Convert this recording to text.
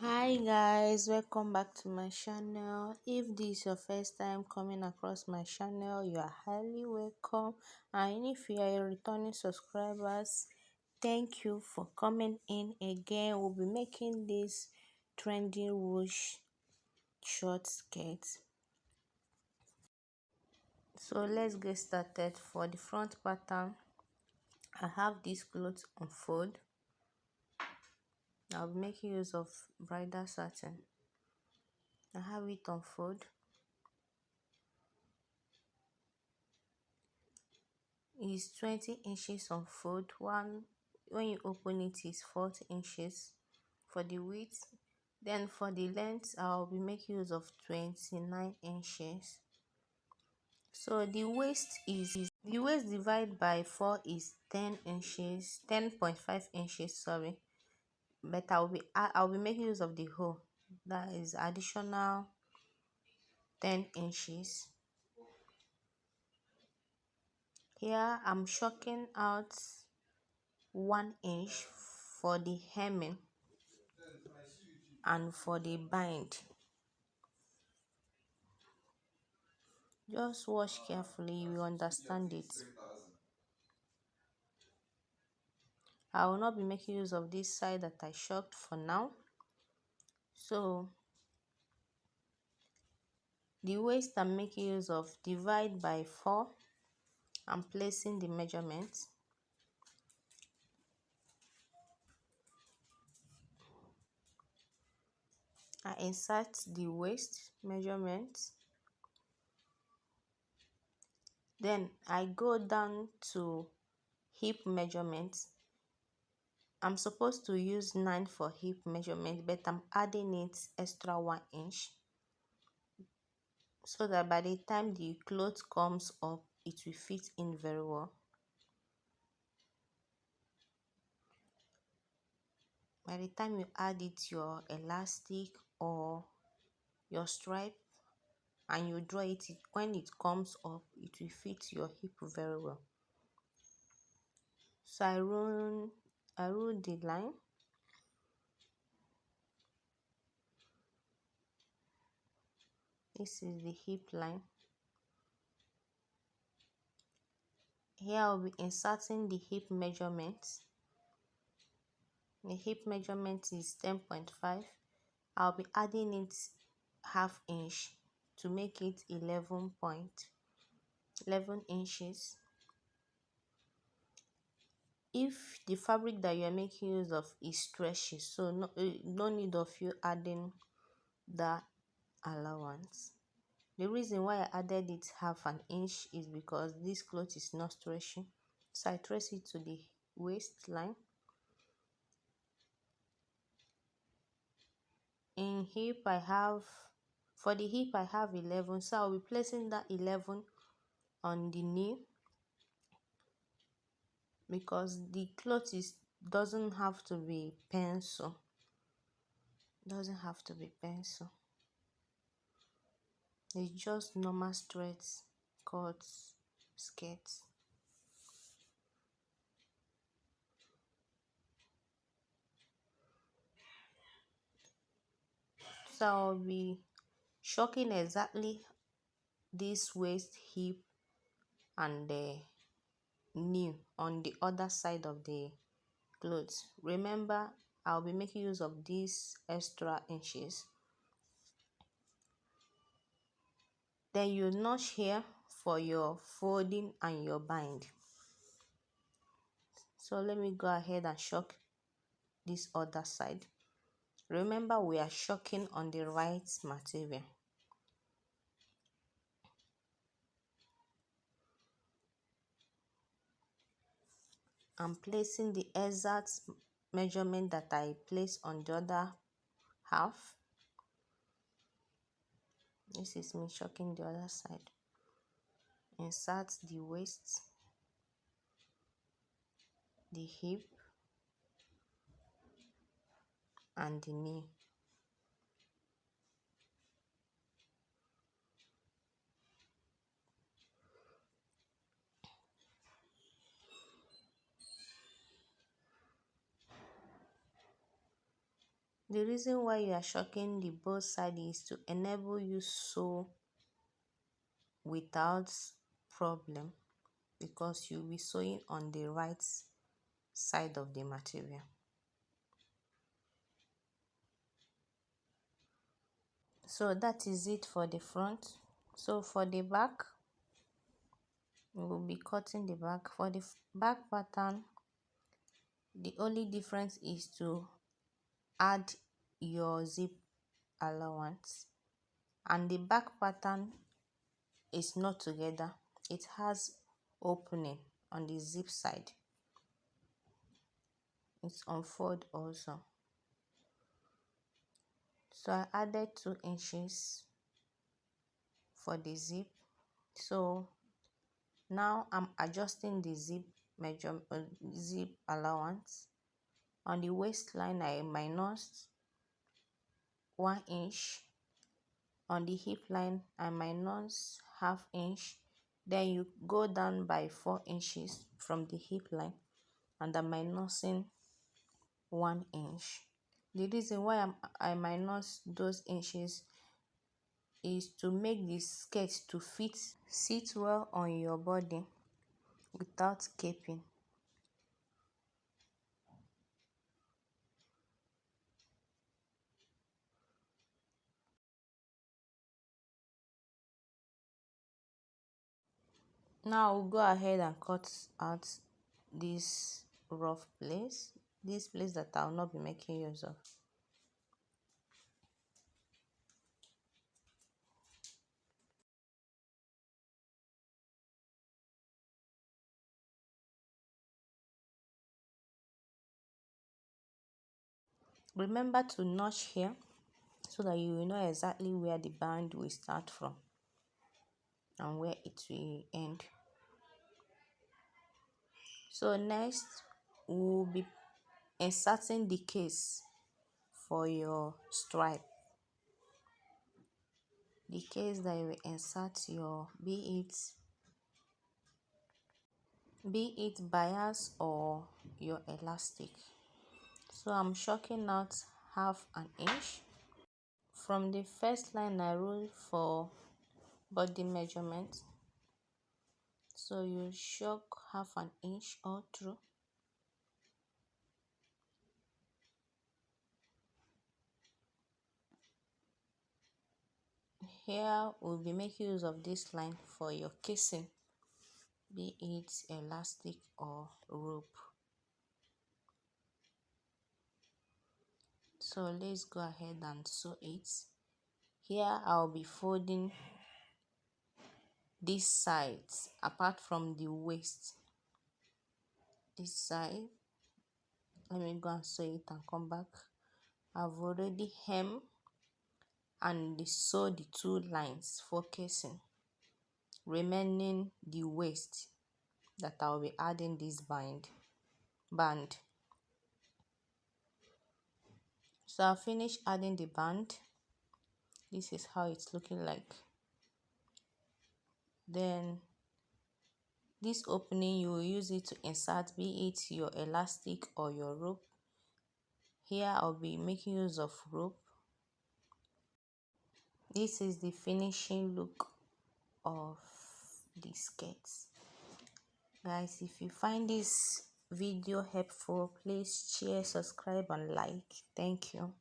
Hi guys, welcome back to my channel. If this is your first time coming across my channel, you are highly welcome. And if you are a returning subscribers, thank you for coming in again. We'll be making this trendy ruched short skirt. So let's get started. For the front pattern, I have this cloth on fold. I'll be making use of bridal satin. I have it on fold. Is 20 inches on fold. One when you open it is 40 inches for the width. Then for the length, I'll be making use of 29 inches. So the waist divided by 4 is 10 inches, 10.5 inches, sorry. But I'll be making use of the whole. That is additional 10 inches. Here I'm shorting out 1 inch for the hemming and for the bind. Just watch carefully, you will understand it. I will not be making use of this side that I shocked for now. So the waist I'm making use of, divide by 4. I'm placing the measurement. I insert the waist measurement. Then I go down to hip measurement. I'm supposed to use 9 for hip measurement, but I'm adding it extra 1 inch so that by the time the cloth comes up, it will fit in very well. By the time you add it your elastic or your stripe and you draw it, when it comes up, it will fit your hip very well. So I rule the line. This is the hip line. Here I'll be inserting the hip measurement. The hip measurement is 10.5. I'll be adding it half inch to make it 11 inches. If the fabric that you're making use of is stretchy, so no need of you adding that allowance. The reason why I added it half an inch is because this cloth is not stretchy. So I trace it to the waistline. In hip for the hip I have 11, so I'll be placing that 11 on the knee because the cloth doesn't have to be pencil. Doesn't have to be pencil. It's just normal straight cut skirt. So I'll be shocking exactly this waist, hip, and the knee on the other side of the clothes. Remember, I'll be making use of these extra inches. Then you notch here for your folding and your bind. So let me go ahead and shock this other side. Remember, we are shocking on the right material. I'm placing the exact measurement that I placed on the other half. This is me shocking the other side. Insert the waist, the hip, and the knee. The reason why you are shocking the both side is to enable you sew without problem, because you'll be sewing on the right side of the material. So that is it for the front. So for the back, we will be cutting the back. For the back pattern, the only difference is to add your zip allowance, and the back pattern is not together. It has opening on the zip side. It's unfold also. So I added 2 inches for the zip. So now I'm adjusting the zip measure, zip allowance. On the waistline, I minus 1 inch. On the hip line, I minus ½ inch. Then you go down by 4 inches from the hip line, and I'm minusing 1 inch. The reason why I minus those inches is to make the skirt to sit well on your body without caping. Now we'll go ahead and cut out this rough place, this place that I'll not be making use of. Remember to notch here so that you will know exactly where the band will start from and where it will end. So next, we'll be inserting the case for your stripe. The case that you will insert your, be it bias or your elastic. So I'm shorting out ½ inch. From the first line, I rule for body measurement. So you shock ½ inch all through. Here we'll be making use of this line for your casing, be it elastic or rope. So let's go ahead and sew it. Here I'll be folding these sides apart from the waist. This side, let me go and sew it and come back. I've already hemmed and sew the 2 lines for casing, remaining the waist that I'll be adding this band. So I'll finish adding the band. This is how it's looking like. Then this opening, you will use it to insert, be it your elastic or your rope. Here I'll be making use of rope. This is the finishing look of the skirts. Guys, if you find this video helpful, please share, subscribe and like. Thank you.